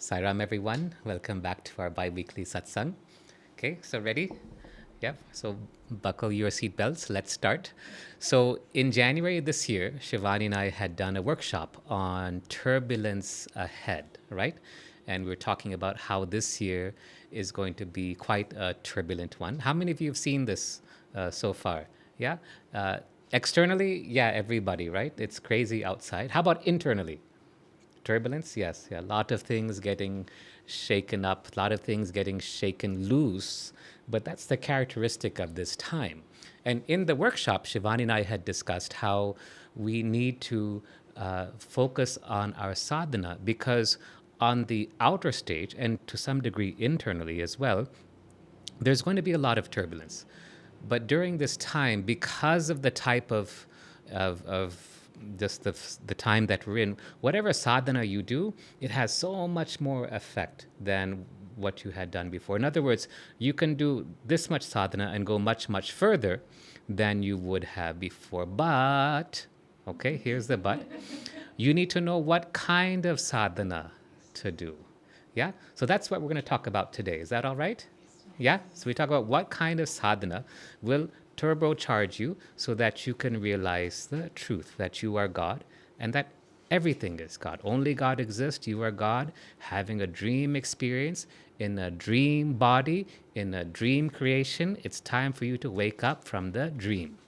Sairam, everyone. Welcome back to our bi-weekly Satsang. Okay, so ready? Yep. So buckle your seatbelts. Let's start. So in January this year, Shivani and I had done a workshop on turbulence ahead, right? And we were talking about how this year is going to be quite a turbulent one. How many of you have seen this so far? Yeah. Externally, yeah, everybody, right? It's crazy outside. How about internally? Turbulence, yes, yeah, a lot of things getting shaken up, a lot of things getting shaken loose, but that's the characteristic of this time. And in the workshop, Shivani and I had discussed how we need to focus on our sadhana because on the outer stage, and to some degree internally as well, there's going to be a lot of turbulence. But during this time, because of the type of just the time that we're in, whatever sadhana you do, it has so much more effect than what you had done before. In other words, you can do this much sadhana and go much, much further than you would have before. But, okay, here's the but. You need to know what kind of sadhana to do. Yeah? So that's what we're going to talk about today. Is that all right? Yeah? So we talk about what kind of sadhana will turbocharge you so that you can realize the truth that you are God and that everything is God. Only God exists. You are God having a dream experience in a dream body, in a dream creation. It's time for you to wake up from the dream.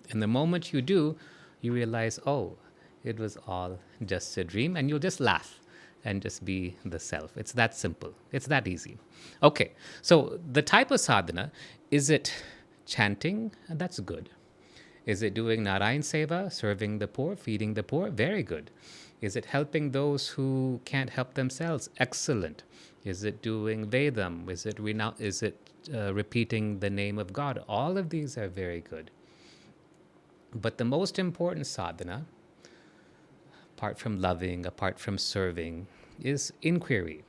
And the moment you do, you realize, oh, it was all just a dream, and you'll just laugh and just be the self. It's that simple. It's that easy. Okay, so the type of sadhana, is it chanting? That's good. Is it doing Narayan Seva, serving the poor, feeding the poor? Very good. Is it helping those who can't help themselves? Excellent. Is it doing Vedam? Is it repeating the name of God? All of these are very good. But the most important sadhana, apart from loving, apart from serving, is inquiry.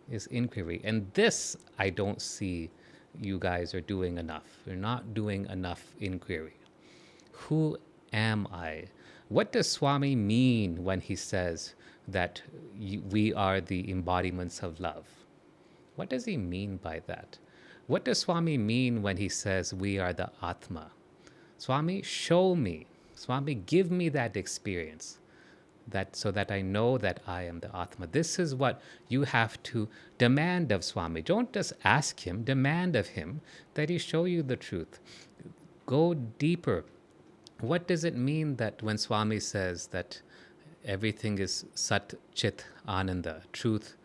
And this I don't see you guys are doing enough. You're not doing enough inquiry. Who am I? What does Swami mean when he says that we are the embodiments of love? What does he mean by that? What does Swami mean when he says we are the Atma? Swami, show me. Swami, give me that experience, that so that I know that I am the Atma. This is what you have to demand of Swami. Don't just ask him, demand of him that he show you the truth. Go deeper. What does it mean that when Swami says that everything is Sat, Chit, Ananda, truth,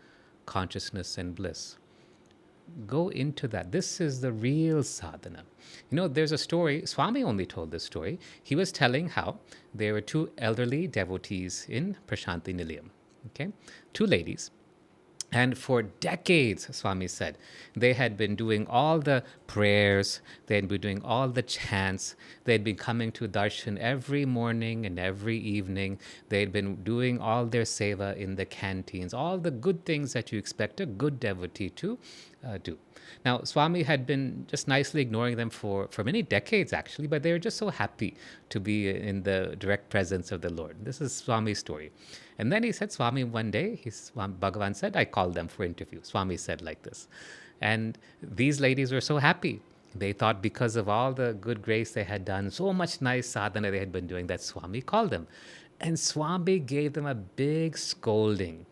consciousness, and bliss? Go into that. This is the real sadhana. You know, there's a story, Swami only told this story. He was telling how there were two elderly devotees in Prashanti Nilayam, okay? Two ladies. And for decades, Swami said, they had been doing all the prayers, they had been doing all the chants, they had been coming to darshan every morning and every evening, they had been doing all their seva in the canteens, all the good things that you expect a good devotee to do. Now, Swami had been just nicely ignoring them for many decades, actually, but they were just so happy to be in the direct presence of the Lord. This is Swami's story. And then he said, Swami, one day, Bhagavan said, I called them for interview. Swami said like this. And these ladies were so happy. They thought because of all the good grace they had done, so much nice sadhana they had been doing, that Swami called them. And Swami gave them a big scolding.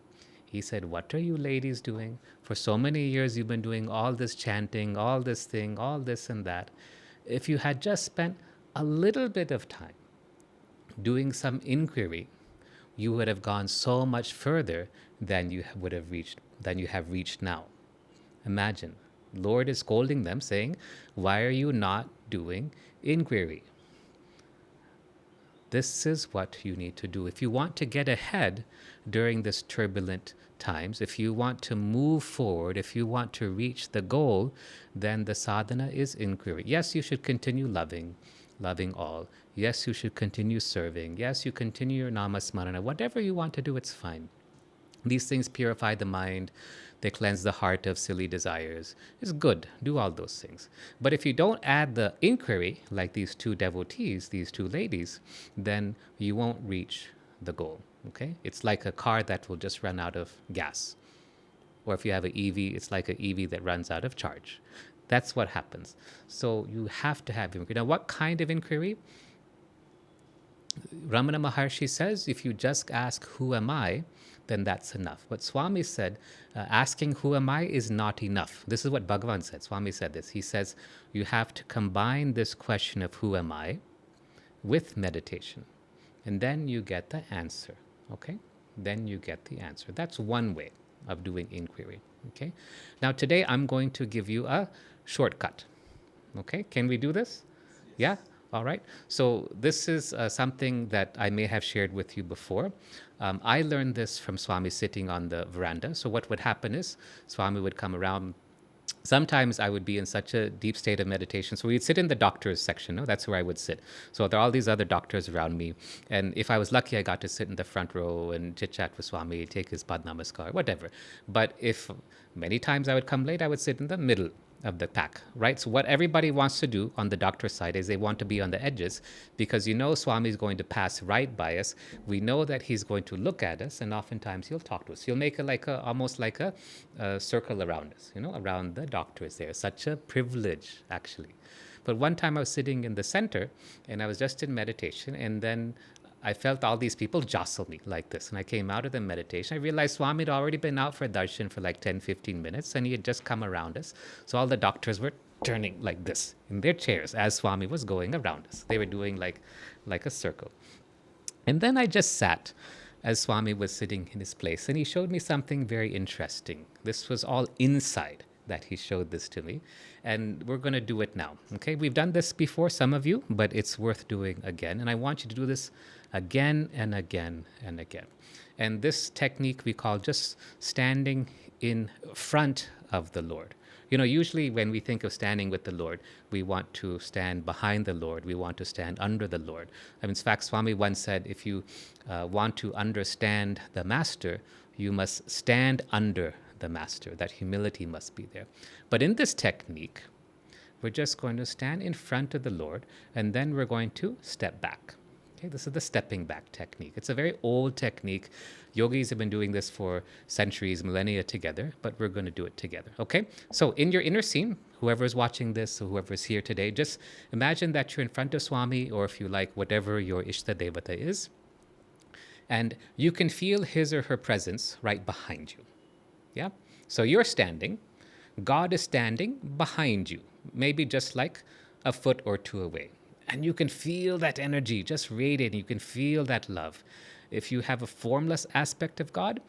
He said, what are you ladies doing? For so many years you've been doing all this chanting, all this thing, all this and that. If you had just spent a little bit of time doing some inquiry, you would have gone so much further than you have reached now. Imagine, Lord is scolding them, saying, why are you not doing inquiry? This is what you need to do. If you want to get ahead during this turbulent times, if you want to move forward, if you want to reach the goal, then the sadhana is inquiry. Yes, you should continue loving all. Yes, you should continue serving. Yes, you continue your namasmarana. Whatever you want to do, it's fine. These things purify the mind. They cleanse the heart of silly desires. It's good. Do all those things. But if you don't add the inquiry, like these two devotees, these two ladies, then you won't reach the goal. Okay? It's like a car that will just run out of gas. Or if you have an EV, it's like an EV that runs out of charge. That's what happens. So you have to have inquiry. Now, what kind of inquiry? Ramana Maharshi says, if you just ask, who am I, then that's enough. But Swami said, asking who am I is not enough. This is what Bhagavan said. Swami said this. He says, you have to combine this question of who am I with meditation. And then you get the answer. Okay? Then you get the answer. That's one way of doing inquiry. Okay? Now today I'm going to give you a shortcut. Okay? Can we do this? Yeah? All right. So this is something that I may have shared with you before. I learned this from Swami sitting on the veranda. So what would happen is Swami would come around. Sometimes I would be in such a deep state of meditation. So we'd sit in the doctors section. No? That's where I would sit. So there are all these other doctors around me. And if I was lucky, I got to sit in the front row and chit-chat with Swami, take his Pad Namaskar, whatever. But if many times I would come late, I would sit in the middle of the pack, right? So what everybody wants to do on the doctor's side is they want to be on the edges, because Swami is going to pass right by us. We know that he's going to look at us, and oftentimes he'll talk to us. He'll make almost like a circle around us, around the doctor is there. Such a privilege, actually. But one time I was sitting in the center, and I was just in meditation, and then I felt all these people jostle me like this. And I came out of the meditation. I realized Swami had already been out for darshan for like 10, 15 minutes, and he had just come around us. So all the doctors were turning like this in their chairs as Swami was going around us. They were doing like a circle. And then I just sat as Swami was sitting in his place, and he showed me something very interesting. This was all inside that he showed this to me, and we're going to do it now. Okay, we've done this before, some of you, but it's worth doing again, and I want you to do this again and again and again. And this technique we call just standing in front of the Lord. Usually when we think of standing with the Lord, we want to stand behind the Lord. We want to stand under the Lord. In fact, Swami once said, if you want to understand the Master, you must stand under the Master. That humility must be there. But in this technique, we're just going to stand in front of the Lord, and then we're going to step back. Okay, this is the stepping back technique. It's a very old technique. Yogis have been doing this for centuries, millennia together, but we're going to do it together. Okay, so in your inner scene, whoever's watching this or whoever's here today, just imagine that you're in front of Swami, or if you like, whatever your Ishta Devata is, and you can feel his or her presence right behind you. Yeah, so you're standing, God is standing behind you, maybe just like a foot or two away. And you can feel that energy just radiating. You can feel that love. If you have a formless aspect of God,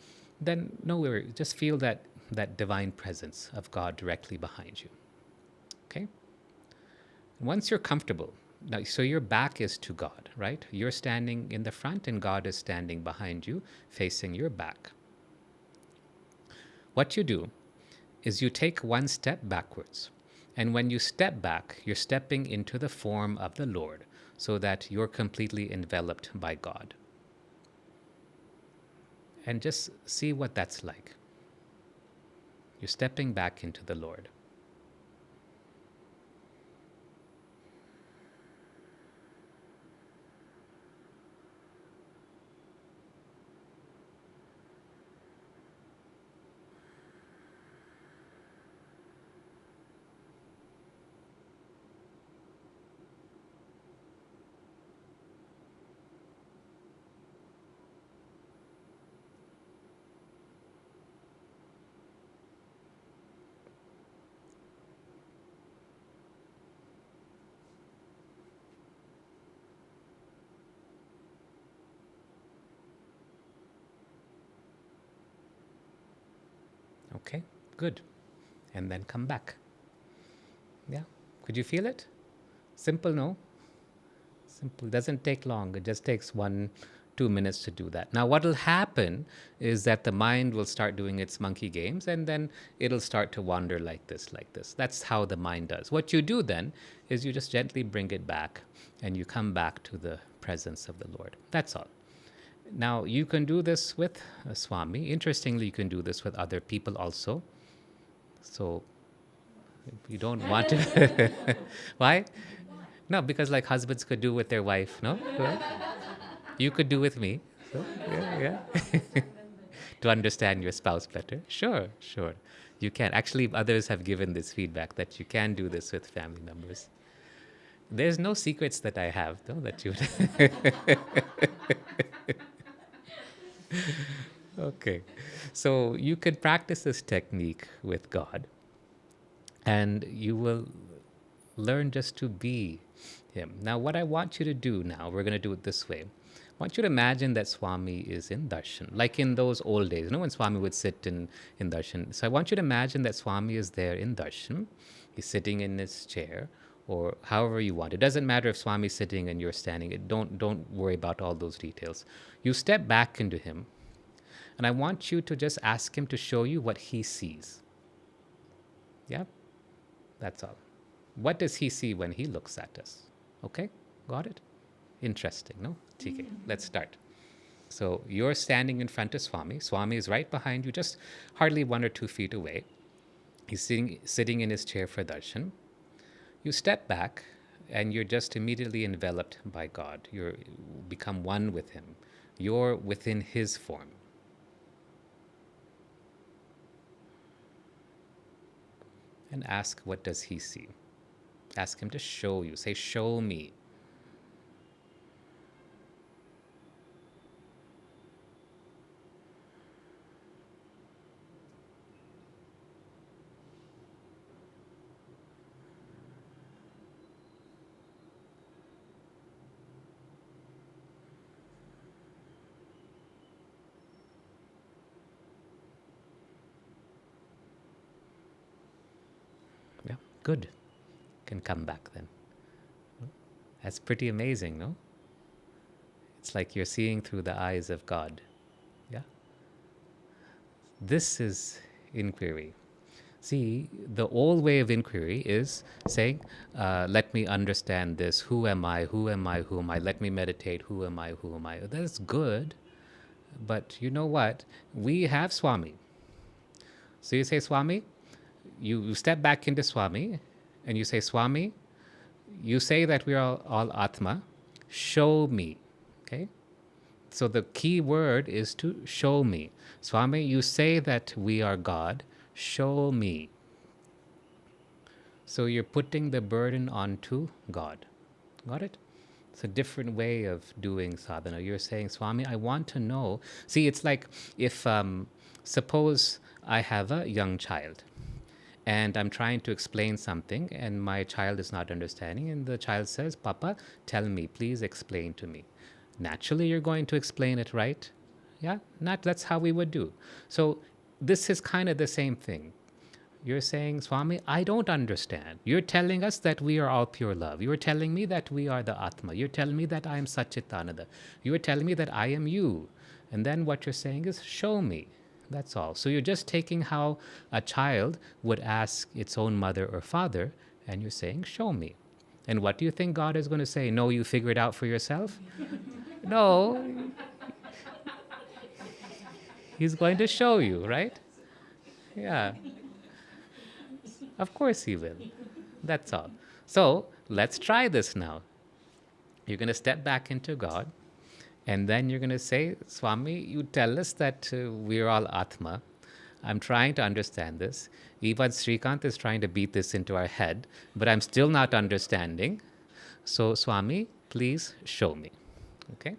then no worry, just feel that divine presence of God directly behind you. Okay? Once you're comfortable, now, so your back is to God, right? You're standing in the front, and God is standing behind you, facing your back. What you do is you take one step backwards. And when you step back, you're stepping into the form of the Lord, so that you're completely enveloped by God. And just see what that's like. You're stepping back into the Lord. Okay, good. And then come back. Yeah, could you feel it? Simple, no? Simple, doesn't take long. It just takes 1-2 minutes to do that. Now, what will happen is that the mind will start doing its monkey games, and then it'll start to wander like this, like this. That's how the mind does. What you do then is you just gently bring it back, and you come back to the presence of the Lord. That's all. Now, you can do this with Swami. Interestingly, you can do this with other people also. So, if you don't want to... Why? No, because like husbands could do with their wife, no? You could do with me. So, yeah, yeah. To understand your spouse better. Sure, sure. You can. Actually, others have given this feedback that you can do this with family members. There's no secrets that I have, though, that you would. Okay. So you could practice this technique with God, and you will learn just to be Him. Now, what I want you to do now, we're going to do it this way. I want you to imagine that Swami is in darshan, like in those old days, when Swami would sit in darshan. So I want you to imagine that Swami is there in darshan. He's sitting in his chair, or however you want. It doesn't matter if Swami's sitting and you're standing. Don't worry about all those details. You step back into him, and I want you to just ask him to show you what he sees. Yeah, that's all. What does he see when he looks at us? Okay, got it? Interesting, no? TK, let's start. So you're standing in front of Swami. Swami is right behind you, just hardly 1 or 2 feet away. He's sitting in his chair for darshan. You step back, and you're just immediately enveloped by God. You become one with Him. You're within His form. And ask, what does He see? Ask Him to show you. Say, show me. Yeah, good. Can come back then. That's pretty amazing, no? It's like you're seeing through the eyes of God. Yeah? This is inquiry. See, the old way of inquiry is saying, let me understand this. Who am I? Who am I? Who am I? Let me meditate. Who am I? Who am I? That's good. But you know what? We have Swami. So you say, Swami, you step back into Swami, and you say, Swami, you say that we are all Atma. Show me. Okay? So the key word is to show me. Swami, you say that we are God. Show me. So you're putting the burden onto God. Got it? It's a different way of doing sadhana. You're saying, Swami, I want to know. See, it's like if, suppose I have a young child, and I'm trying to explain something, and my child is not understanding, and the child says, Papa, tell me, please explain to me. Naturally, you're going to explain it, right? Yeah, that's how we would do. So this is kind of the same thing. You're saying, Swami, I don't understand. You're telling us that we are all pure love. You're telling me that we are the Atma. You're telling me that I am Satchitananda. You're telling me that I am you. And then what you're saying is, show me. That's all. So you're just taking how a child would ask its own mother or father, and you're saying, show me. And what do you think God is going to say? No, you figure it out for yourself? No. He's going to show you, right? Yeah. Of course He will. That's all. So let's try this now. You're going to step back into God, and then you're going to say, Swami, you tell us that we're all Atma. I'm trying to understand this. Even Srikanth is trying to beat this into our head, but I'm still not understanding. So, Swami, please show me. Okay?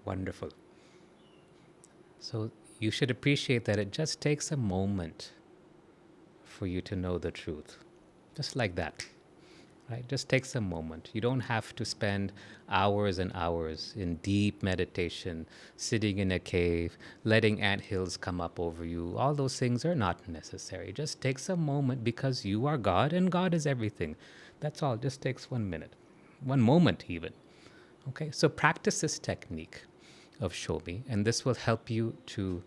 Wonderful. So you should appreciate that it just takes a moment for you to know the truth. Just like that. right? Just take some moment. You don't have to spend hours and hours in deep meditation, sitting in a cave, letting anthills come up over you. All those things are not necessary. Just take some moment, because you are God and God is everything. That's all. Just takes 1 minute, 1 moment even. Okay, so practice this technique of show me, and this will help you to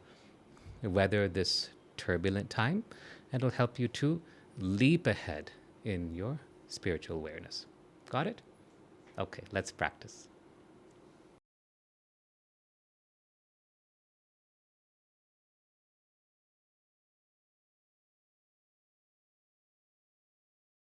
weather this turbulent time, and will help you to leap ahead in your spiritual awareness. Got it? Okay, let's practice.